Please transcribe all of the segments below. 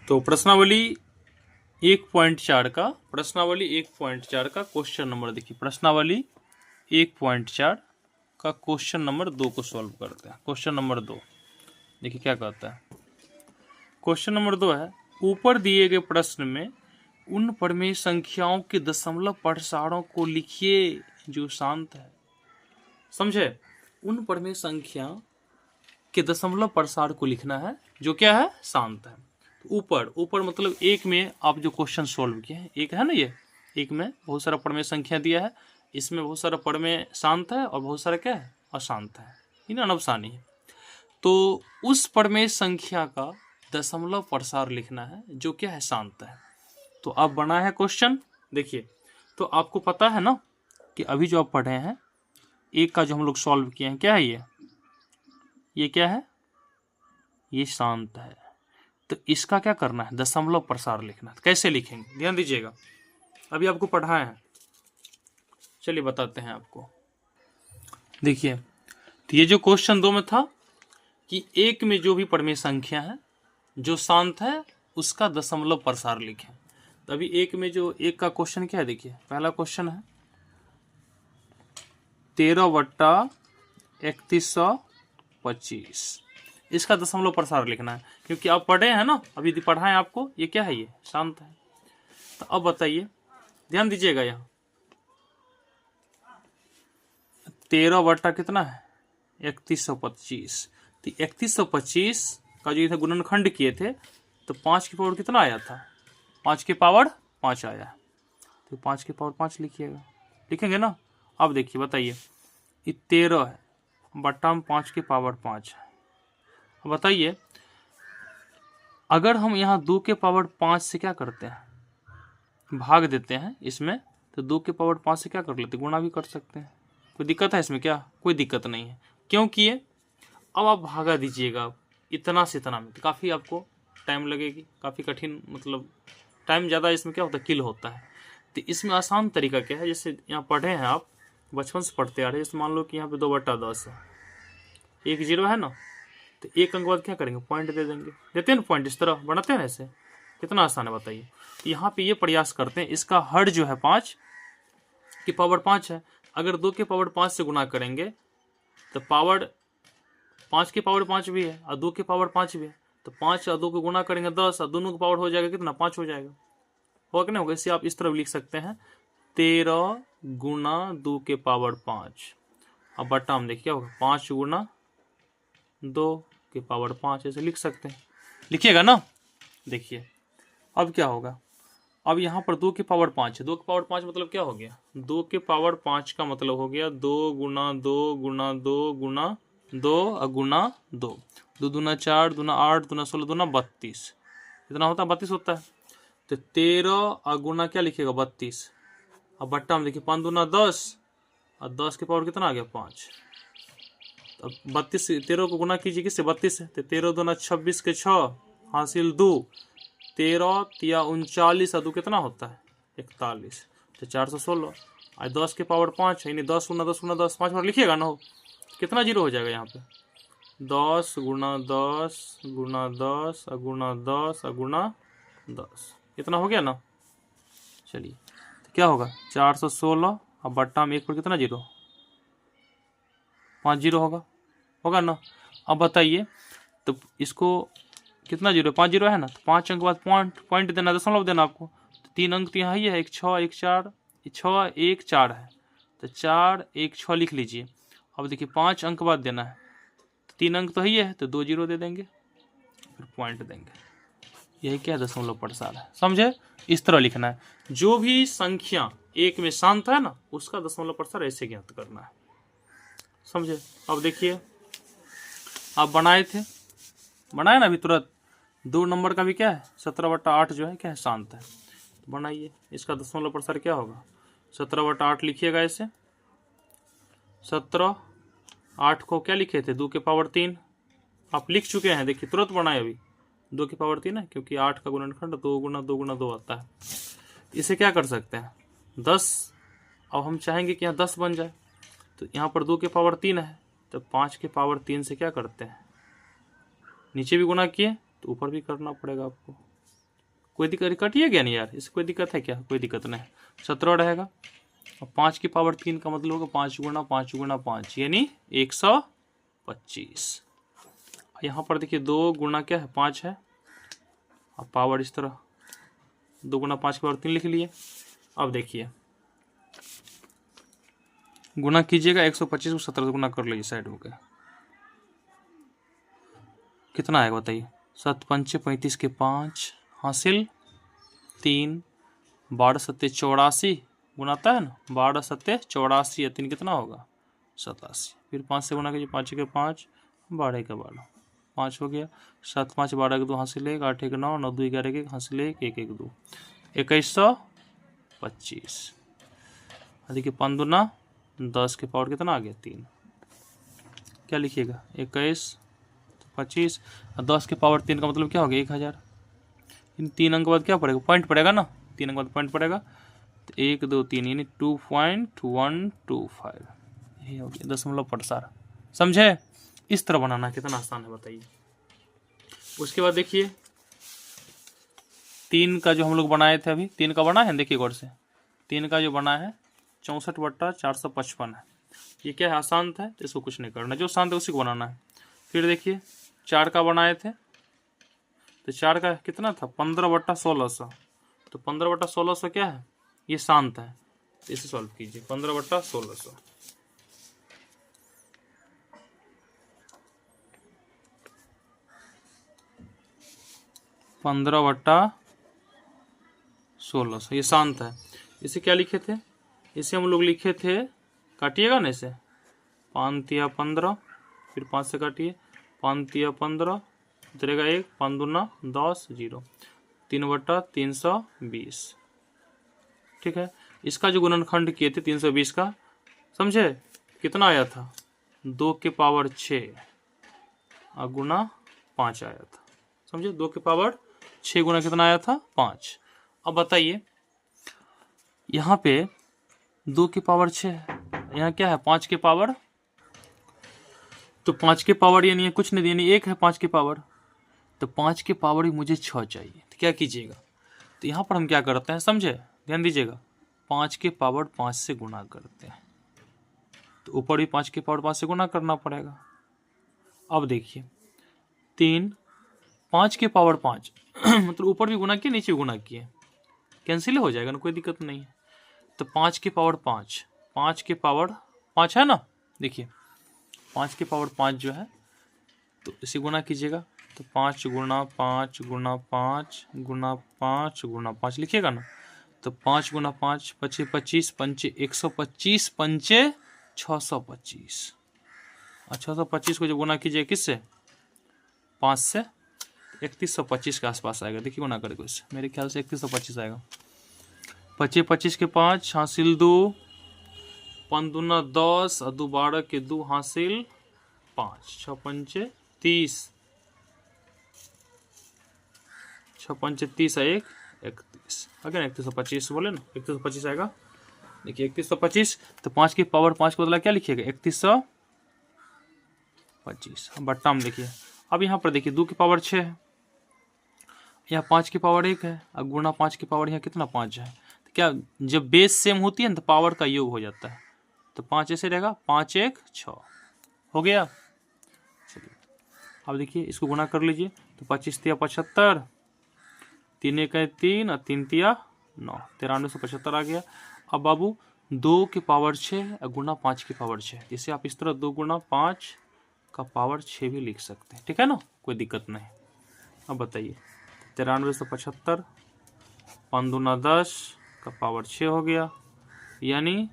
तो प्रश्नावली 1.4 का क्वेश्चन नंबर देखिए। प्रश्नावली 1.4 का क्वेश्चन नंबर 2 को सॉल्व करते हैं। क्वेश्चन नंबर 2 देखिए क्या कहता है। क्वेश्चन नंबर 2 है, ऊपर दिए गए प्रश्न में उन परिमेय संख्याओं के दशमलव प्रसारों को लिखिए जो शांत है। समझे? उन परिमेय संख्या के दशमलव प्रसार को लिखना है जो क्या है, शांत है। तो ऊपर मतलब एक में आप जो क्वेश्चन सॉल्व किए हैं, एक है ना, ये एक में बहुत सारा परिमेय संख्या दिया है, इसमें बहुत सारा परिमेय शांत है और बहुत सारा क्या है, अशांत है, इन अनवसानी है। तो उस परिमेय संख्या का दशमलव प्रसार लिखना है जो क्या है, शांत है। तो अब बना है क्वेश्चन देखिए। तो आपको पता है ना कि अभी जो आप पढ़े हैं, एक का जो हम लोग सॉल्व किए हैं, क्या है ये क्या है, ये शांत है। तो इसका क्या करना है, दशमलव प्रसार लिखना है। कैसे लिखेंगे ध्यान दीजिएगा, अभी आपको पढ़ाए हैं, चलिए बताते हैं आपको। देखिए, तो ये जो क्वेश्चन 2 में था कि एक में जो भी परिमेय संख्या है जो शांत है उसका दशमलव प्रसार लिखें। तो अभी एक में जो एक का क्वेश्चन क्या है, देखिए पहला क्वेश्चन है 13/3125, इसका दशमलव प्रसार लिखना है, क्योंकि आप पढ़े हैं ना, अभी पढ़ाएं आपको, ये क्या है, ये शांत है। तो अब बताइए, ध्यान दीजिएगा, यहाँ 13 बट्टा कितना है, 3125। तो 3125 का जो इधर गुणनखंड किए थे, तो 5 की पावर कितना आया था, 5 की पावर 5 आया। तो 5 की पावर 5 लिखिएगा, लिखेंगे ना। अब देखिए बताइए, ये 13 है बट्टा में 5 की पावर 5 है। अब बताइए, अगर हम यहाँ 2 के पावर 5 से क्या करते हैं, भाग देते हैं इसमें, तो 2 के पावर 5 से क्या कर लेते हैं, गुणा भी कर सकते हैं। कोई दिक्कत है इसमें क्या, कोई दिक्कत नहीं है। क्यों किए, अब आप भागा दीजिएगा इतना से इतना में, तो काफ़ी आपको टाइम लगेगी, काफ़ी कठिन, मतलब टाइम ज़्यादा इसमें क्या होता है, किल होता है। तो इसमें आसान तरीका क्या है, जैसे यहाँ पढ़े हैं आप, बचपन से पढ़ते आ रहे हैं। जैसे मान लो कि यहाँ पे 2/10 है, एक जीरो है ना, तो एक अंक बाद क्या करेंगे, पॉइंट दे देंगे, देते हैं ना पॉइंट, इस तरह बनाते हैं ना, ऐसे कितना आसान है बताइए। यहाँ पे ये प्रयास करते हैं, इसका हर जो है 5 की पावर 5 है, अगर 2 के पावर 5 से गुणा करेंगे तो पावर 5 की पावर 5 भी है और 2 की पावर 5 भी है, तो 5 और 2 को गुणा करेंगे 10, और दोनों की पावर हो जाएगा कितना, 5 हो जाएगा, होगा कि नहीं होगा। इससे आप इस तरह लिख सकते हैं 13 गुना 2 के पावर 5, अब बट्टा हम देखिए क्या होगा, 5 गुना 2 के पावर 5, ऐसे लिख सकते हैं, लिखिएगा ना। देखिए अब क्या होगा, अब यहाँ पर 2 की पावर 5 है, 2 की पावर 5 मतलब क्या हो गया, 2 के पावर 5 का मतलब हो गया 2 गुना 2 गुना 2 गुना 2 और गुना 2, 2 दूना 4 दूना 8 दूना 16 दूना 32, इतना होता है, 32 होता है। तो 13 और गुना क्या लिखिएगा, 32, अब बट्टा में देखिए 5 दूना 10 और 10 के पावर कितना आ गया, 5। अब 32 13 को गुना कीजिए किससे, 32 से, तो 13 दूना 26 के 6 हासिल 2, 13 तिया 39 और 2 कितना होता है, 41, तो 416 और 10 के पावर 5 है, यानी 10 गुना 10 गुना 10, 5 बार लिखिएगा ना, हो कितना जीरो हो जाएगा यहाँ पे, 10 गुना 10 गुना 10 और गुना 10 और गुना 10, इतना हो गया ना। चलिए तो क्या होगा, 416 और बट्टा में 1 पर कितना जीरो, 5 जीरो होगा ना। अब बताइए, तो इसको कितना जीरो, 5 जीरो है ना, तो 5 अंक बाद पॉइंट देना, दशमलव देना आपको। तो 3 अंक तो यहाँ ही है, 1 6 1 4 6 1 4 है, तो 4 1 6 लिख लीजिए। अब देखिए 5 अंक बाद देना है, तो 3 अंक तो ही है, तो 2 जीरो दे देंगे, फिर पॉइंट देंगे, यही क्या है, दशमलव प्रसार है। समझे, इस तरह लिखना है, जो भी संख्या एक में शांत है ना, उसका दशमलव प्रसार ऐसे ज्ञात करना है। समझे। अब देखिए, आप बनाए ना अभी तुरंत, 2 नंबर का भी क्या है, 17/8 जो है क्या है, शांत है। तो बनाइए, इसका दशमलव प्रसार क्या होगा, 17/8 लिखिएगा ऐसे। 17 8 को क्या लिखे थे, 2 के पावर 3, आप लिख चुके हैं, देखिए तुरंत बनाए अभी, 2 की पावर 3 है, क्योंकि 8 का गुणनखंड 2 गुना 2 गुना 2 आता है। इसे क्या कर सकते हैं, 10, अब हम चाहेंगे कि यहाँ 10 बन जाए, तो यहाँ पर 2 के पावर 3 है, तो 5 के पावर 3 से क्या करते हैं, नीचे भी गुना किए तो ऊपर भी करना पड़ेगा आपको, कोई दिक्कत कटिए गया नहीं यार, इससे कोई दिक्कत है क्या? कोई दिक्कत नहीं, 17 रहेगा। और 5 की पावर 3 का मतलब होगा 5 गुणा 5 गुणा 5 यानी 125। यहाँ पर देखिए 2 गुणा क्या है 5 है, अब पावर इस तरह 2 गुणा 5 की पावर 3 लिख लिए। अब देखिए गुणा कीजिएगा 125 को 17 से गुणा कर लीजिए साइड हो गया, कितना आएगा बताइए? 7 पंचे 35 के 5 हासिल 3, 12 सत्ते 84 गुनाता है ना, 12 सत्ते 84 या 3 कितना होगा 87। फिर 5 से गुना कीजिए, 5 के 5 12 के 12 5 हो गया, 7 5 12 के 2 हासिल 1, 8 1 9 9 2 11 के हासिल 1 1 1 2 2125। देखिए 5 दूना 10 के पावर कितना आ गया 3, क्या लिखिएगा 21 25 और 10 के पावर 3 का मतलब क्या हो गया 1000। इन 3 अंक बाद क्या पड़ेगा पॉइंट पड़ेगा ना, 3 अंक बाद पॉइंट पड़ेगा तो 1 2 3 यानी 2.125 यही हो गया दशमलव प्रसार। समझे? इस तरह बनाना कितना आसान है बताइए। उसके बाद देखिए 3 का जो हम लोग बनाए थे, अभी 3 का बना है देखिए गौर से, 3 का जो बना है 64/455 है। ये क्या है आसान था तो इसको कुछ नहीं करना, जो आसान था उसी को बनाना है। फिर देखिए 4 का बनाए थे तो 4 का कितना था 15/1600, तो 15/1600 क्या है ये शांत है, तो इसे सॉल्व कीजिए 15/1600। ये शांत है। इसे क्या लिखे थे, इसे हम लोग लिखे थे, काटिएगा ना इसे 5 तिया 15, फिर 5 से काटिए 5 तिया 15 उतरेगा 1, 5 दूना 10 0 3/320। ठीक है, इसका जो गुणनखंड किए थे 320 का, समझे कितना आया था 2 के पावर 6 और गुना 5 आया था। समझे 2 के पावर 6 गुना कितना आया था 5। अब बताइए यहाँ पे 2 की पावर 6 है, यहाँ क्या है 5 के पावर, तो 5 के पावर यानी कुछ नहीं यानी 1 है 5 के पावर, तो 5 के पावर ही मुझे 6 चाहिए, तो क्या कीजिएगा, तो यहाँ पर हम क्या करते हैं समझे, ध्यान दीजिएगा 5 के पावर 5 से गुणा करते हैं, तो ऊपर भी 5 के पावर 5 से गुणा करना पड़ेगा। अब देखिए 3 5 के पावर 5 मतलब ऊपर भी गुणा किए नीचे भी गुणा किए, कैंसिल हो जाएगा ना, कोई दिक्कत नहीं है। तो 5 के पावर 5 5 के पावर 5 है ना, देखिए 5 के पावर 5 जो है तो इसे गुणा कीजिएगा, तो 5 गुणा 5 गुणा 5 गुणा 5 गुणा 5 लिखिएगा ना, तो 5 गुणा 5 पचे 25 पंचे 125 पंचे 625 और 625 को जब गुणा कीजिए किससे 5 से 3125 के आसपास आएगा। देखिए गुणा करके उससे मेरे ख्याल से 3125 आएगा। 25 25 के 5 हासिल 2 5 दूना 10 और 2 12 के 2 हासिल 5 6 पंचे 30 6 पंचे 30 1 31 अगर 3125 बोले ना 3125 आएगा। देखिए 3125 तो 5 की पावर 5 को बदला क्या लिखिएगा 3125। बट्टा में देखिए अब यहाँ पर देखिए 2 की पावर 6 है, यहाँ 5 की पावर 1 है और गुणा 5 की पावर यहाँ कितना 5 है, तो क्या जब बेस सेम होती है ना तो पावर का योग हो जाता है, तो 5 ऐसे रहेगा 5 1 6 हो गया। चलिए अब देखिए इसको गुणा कर लीजिए, तो 25 तिया 75 3 1 3 और 3 तिया 9 9375 आ गया। अब बाबू 2 की पावर 6 और गुणा 5 की पावर 6, इसे आप इस तरह 2 गुणा 5 का पावर 6 भी लिख सकते हैं, ठीक है ना, कोई दिक्कत नहीं। अब बताइए 9375 5 दूना 10 का पावर 6 हो गया यानी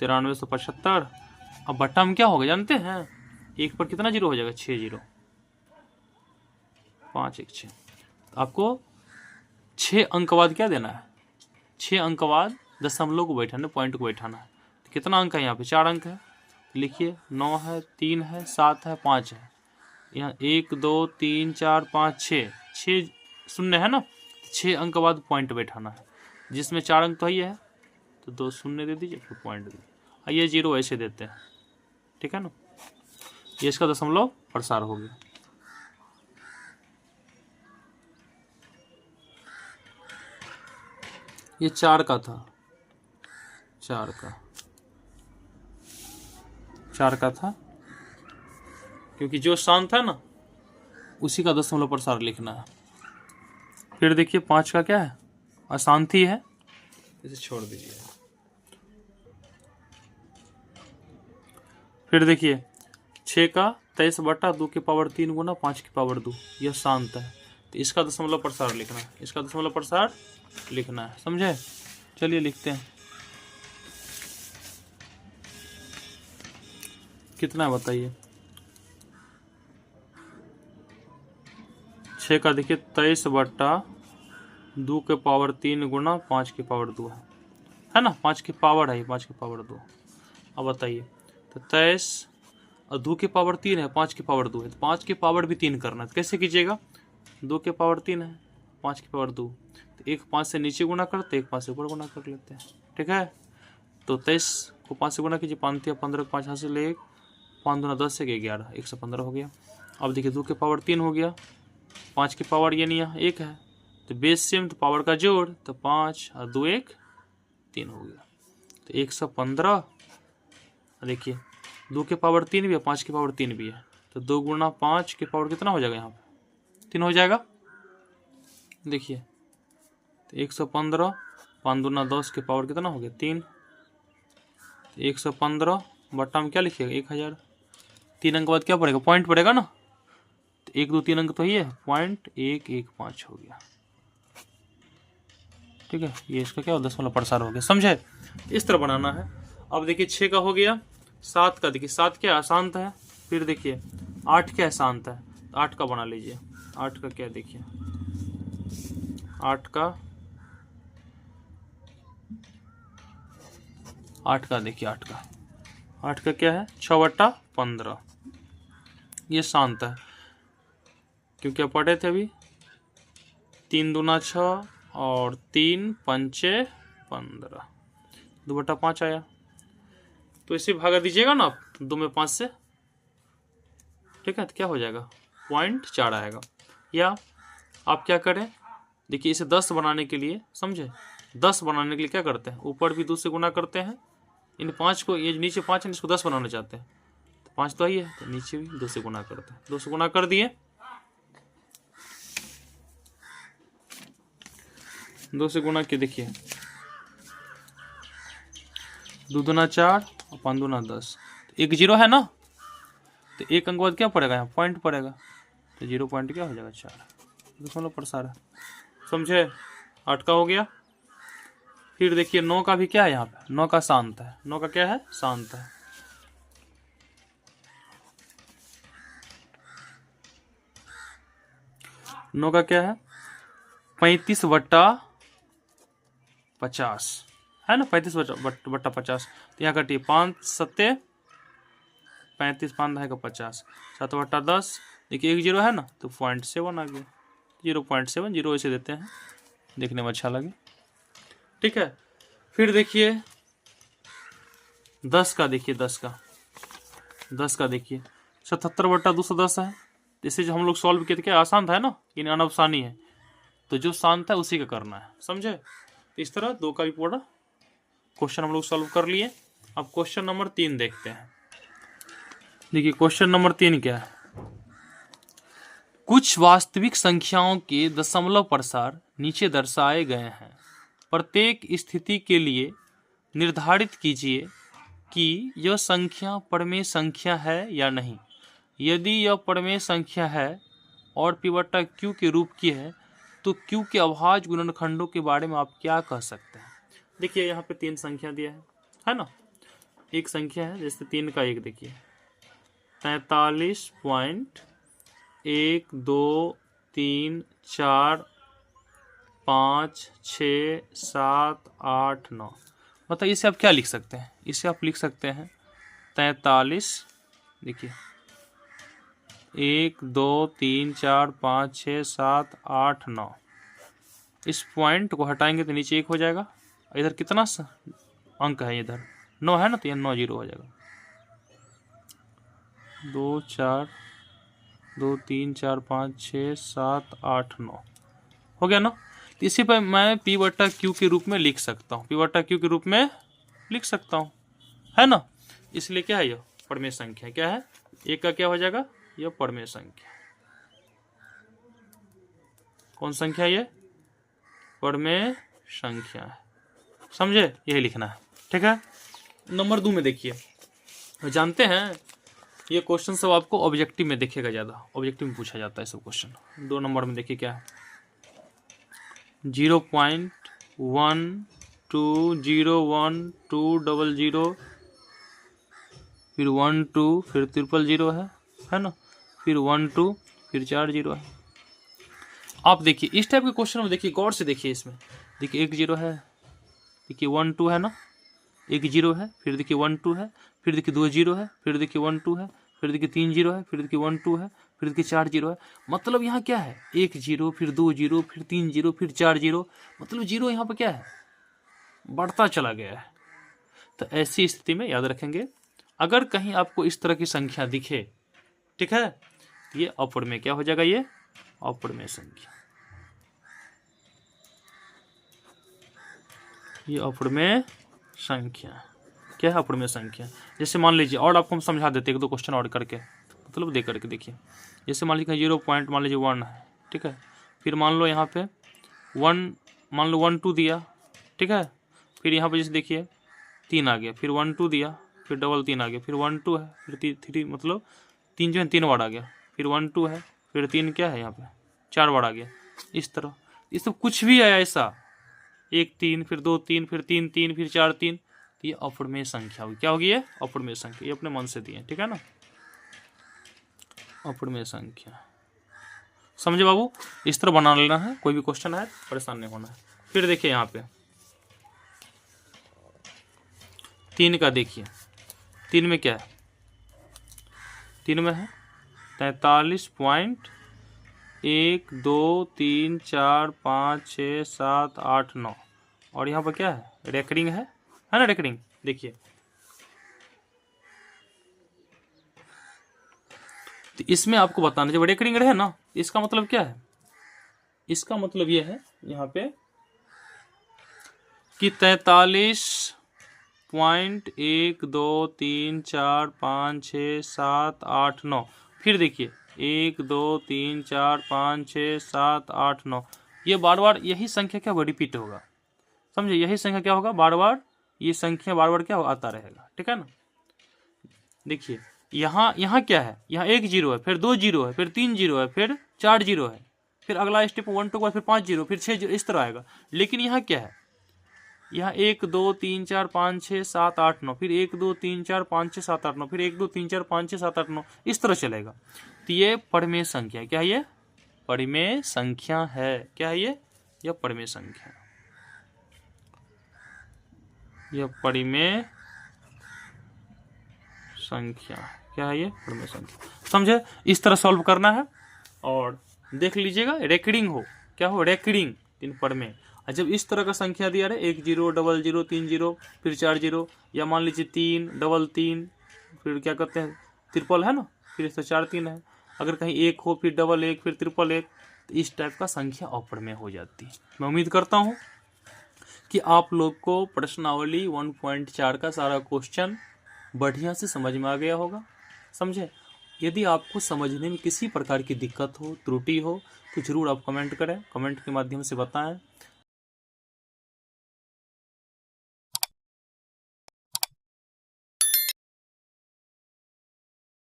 9375। अब बट्टा में क्या होगा जानते हैं, एक पर कितना जीरो हो जाएगा 6 जीरो 5 1 6। आपको 6 अंक बाद क्या देना है, 6 अंक बाद दशमलव को बैठाना पॉइंट को बैठाना है। तो कितना अंक है यहाँ पे 4 अंक है, लिखिए 9 है 3 है 7 है 5 है, यहाँ 1 2 3 4 5 6 शून्य है ना, 6 अंक बाद पॉइंट बैठाना है, जिसमें 4 अंक तो ही है तो 2 शून्य दे दीजिए फिर पॉइंट दे दीजिए, ये 0 ऐसे देते हैं, ठीक है ना, ये इसका दशमलव प्रसार हो गया। ये 4 का था, 4 का था, क्योंकि जो शांत है ना उसी का दशमलव प्रसार लिखना है। फिर देखिए 5 का क्या है, अशांति है, इसे छोड़ दीजिए। फिर देखिए 6 का 23/2 गुना 5 यह शांत है, तो इसका दशमलव प्रसार लिखना है, इसका दशमलव प्रसार लिखना है, समझे। चलिए लिखते हैं, कितना है बताइए। 6 का देखिए 23/2 गुना 5 है ना, 5 की पावर है, 5 अब बताइए, तो 23 और 2 है, 5 है, तो 5 भी 3 करना है, तो कैसे कीजिएगा, 2 है, 5 तो एक 5 से नीचे गुना करते, एक 5 से ऊपर गुना कर लेते हैं, ठीक है। तो 23 को 5 से गुना कीजिए, 5 15 को 5 हासिल 1, 5 दूना 10 से 11, 115 हो गया। अब देखिए 2 हो गया, 5 यानी यहाँ 1 है, तो बेस सेम, तो पावर का जोड़, तो 5 और 2 1 3 हो गया, तो 115। देखिए 2 भी है, 5 भी है, तो 2 गुना 5 कितना हो जाएगा, यहाँ पे 3 हो जाएगा। देखिए तो 115, 5 दूना 10 कितना हो गया 3, 115 बट्टा में क्या लिखिएगा 1000, 3 अंक बाद क्या पड़ेगा, पॉइंट पड़ेगा ना, तो 1 2 3 अंक तो ही है, 0.115 हो गया, ठीक है। ये इसका क्या दशमलव प्रसार हो गया, समझे, इस तरह बनाना है। अब देखिए 6 का हो गया, 7 का देखिए 7 क्या अशांत है, फिर देखिए 8 क्या शांत है, 8 का बना लीजिए, 8 का क्या देखिए, 8 का देखिए 8 का क्या है, 6/15, ये शांत है, क्योंकि आप पढ़े थे अभी, 3 दूना 6 और 3 पंचे 15, 2/5 आया, तो इसे भागा दीजिएगा ना आप 2 में 5 से, ठीक है, तो क्या हो जाएगा 0.4 आएगा। या आप क्या करें, देखिए इसे 10 बनाने के लिए, समझे, 10 बनाने के लिए क्या करते हैं, ऊपर भी 2 से गुना करते हैं, इन 5 को, ये नीचे 5 है, इसको 10 बनाना चाहते हैं, तो 5 तो आई है, तो नीचे भी 2 से गुना करते हैं, 2 से गुना कर दिए, 2 से गुना के देखिए, 2 दूना 4 और 5 दूना 10, तो 1 0 है ना, तो 1 अंक बाद क्या पड़ेगा, यहाँ पॉइंट पड़ेगा, तो 0 पॉइंट क्या हो जाएगा 4, दशमलव प्रसार है, समझे। 8 का हो गया। फिर देखिए 9 का भी क्या है, यहाँ पे 9 का शांत है, 9 का क्या है, शांत है, नौ का क्या है 35/50 है ना, 35/50, तो यहाँ कटिए 5 7 35, 5 है का 50, 7/10, देखिए 1 0 है ना, तो 0.7 आ गया, 0.7 0 ऐसे देते हैं, देखने में अच्छा लगे, ठीक है। फिर देखिए 10 का देखिए, 10 का देखिए 77/210 है, जैसे जो हम लोग सॉल्व किए थे, क्या आसान था ना, इन अनवसानी है, तो जो शांत है उसी का करना है, समझे। तो इस तरह 2 का भी पूरा क्वेश्चन हम लोग सॉल्व कर लिए। अब क्वेश्चन नंबर 3 देखते हैं। देखिए क्वेश्चन नंबर 3 क्या है, कुछ वास्तविक संख्याओं के दशमलव प्रसार नीचे दर्शाए गए हैं, प्रत्येक स्थिति के लिए निर्धारित कीजिए कि यह संख्या परमेय संख्या है या नहीं। यदि यह परमेय संख्या है और P/Q के रूप की है, तो Q के अभाज्य गुणनखंडों के बारे में आप क्या कह सकते हैं। देखिए यहाँ पे 3 संख्या दिया है ना, एक संख्या है, जैसे 3 का 1 देखिए 43.1 2 3 4 5 6 7 8 9, मतलब इसे आप क्या लिख सकते हैं, इसे आप लिख सकते हैं 43, देखिए 1 2 3 4 5 6 7 8 9, इस पॉइंट को हटाएंगे तो नीचे 1 हो जाएगा, इधर कितना अंक है, इधर 9 है ना, तो ये 9 0 हो जाएगा, 2 4 2 3 4 5 6 7 8 9 हो गया ना, तो इसी पर मैं पी बट्टा क्यू के रूप में लिख सकता हूँ, पी बट्टा क्यू के रूप में लिख सकता हूँ, है ना। इसलिए क्या है, यह परमेय संख्या क्या है, एक का क्या हो जाएगा, यह परमेय संख्या। कौन संख्या, ये परमेय संख्या है, समझे, यही लिखना है, ठीक है। नंबर 2 में देखिए, जानते हैं ये क्वेश्चन सब आपको ऑब्जेक्टिव में देखेगा, ज़्यादा ऑब्जेक्टिव में पूछा जाता है सब क्वेश्चन। 2 नंबर में देखिए क्या है, 0.12012000, फिर 12, फिर 000 है ना, फिर 12, फिर 40 है। आप देखिए इस टाइप के क्वेश्चन में देखिए, गौर से देखिए, इसमें देखिए 1 0 है, देखिए 1 2 है ना, 1 0 है, फिर देखिए 1 2 है, फिर देखिए 2 0 है, फिर देखिए 1 2 है, फिर देखिए 3 0 है, फिर देखिए 1 2 है, फिर देखिए 4 0 है। मतलब यहाँ क्या है, 1 0, फिर 2 0, फिर 3 0, फिर 4 0, मतलब 0 यहाँ पर क्या है, बढ़ता चला गया है। तो ऐसी स्थिति में याद रखेंगे, अगर कहीं आपको इस तरह की संख्या दिखे, ठीक है, ये अपरिमेय क्या हो जाएगा, ये अपरिमेय संख्या, ये अपरिमेय संख्या क्या है, अपरिमेय संख्या। जैसे मान लीजिए, और आपको हम समझा देते हैं 1-2 क्वेश्चन और करके, मतलब दे करके देखिए। जैसे मान लीजिए 0 पॉइंट मान लीजिए 1 है, ठीक है, फिर मान लो यहाँ पे 1, मान लो 1 2 दिया, ठीक है, फिर यहाँ पे जैसे देखिए 3 आ गया, फिर 1 2 दिया, फिर डबल 3 आ गया, फिर 1 2 है, फिर 3 मतलब 3 जो है 3 बार आ गया, फिर 1 2 है, फिर 3 क्या है यहाँ पे 4 बार आ गया। इस तरह ये सब कुछ भी है ऐसा, 1 3, फिर 2 3, फिर 3 3, फिर 4 3, तो ये अपरिमेय संख्या होगी। क्या होगी, ये अपरिमेय संख्या, ये अपने मन से दिए, ठीक है ना, अपरिमेय संख्या, समझे बाबू। इस तरह बना लेना है, कोई भी क्वेश्चन है परेशान नहीं होना है। फिर देखिए यहाँ पे 3 का देखिए, 3 में क्या है, 3 में है 43.123456789, और यहाँ पर क्या है, रेकरिंग है ना, रेकरिंग। देखिए तो इसमें आपको बताना, जब रेकरिंग रहे ना, इसका मतलब क्या है, इसका मतलब ये है यहाँ पे कि 43.123456789, फिर देखिए 1 2 3 4 5 6 7 8 9, ये बार बार यही संख्या क्या होगा, रिपीट होगा, समझे, यही संख्या क्या होगा, बार बार ये संख्या बार बार क्या होगा, आता रहेगा, ठीक है ना। देखिए यहाँ क्या है, यहाँ 1 0 है, फिर 2 0 है, फिर 3 0 है, फिर 4 0 है, फिर अगला स्टेप 1 2 के बाद फिर 5 0, फिर 6 0, इस तरह आएगा। लेकिन यहाँ क्या है, यहाँ 1 2 3 4 5 6 7 8 9, फिर 1 2 3 4 5 6 7 8 9, फिर 1 2 3 4 5 6 7 8 9, इस तरह चलेगा। तो ये परिमेय संख्या क्या है, ये परिमेय संख्या है, क्या है ये परिमेय संख्या, यह परिमेय संख्या क्या है, ये परिमेय संख्या, समझे। इस तरह सॉल्व करना है, और देख लीजिएगा रेकरिंग हो, क्या हो, रेकरिंग इन परिमेय। जब इस तरह का संख्या दिया रहे, 1 0 0 0 3 0, फिर 4 0, या मान लीजिए 3 डबल 3, फिर क्या कहते हैं ट्रिपल है ना, फिर इस 4 3 है, अगर कहीं 1 हो, फिर डबल 1, फिर ट्रिपल 1, तो इस टाइप का संख्या अपरिमेय हो जाती है। मैं उम्मीद करता हूँ कि आप लोग को प्रश्नावली 1.4 का सारा क्वेश्चन बढ़िया से समझ में आ गया होगा, समझे। यदि आपको समझने में किसी प्रकार की दिक्कत हो, त्रुटि हो, तो जरूर आप कमेंट करें, कमेंट के माध्यम से बताएं।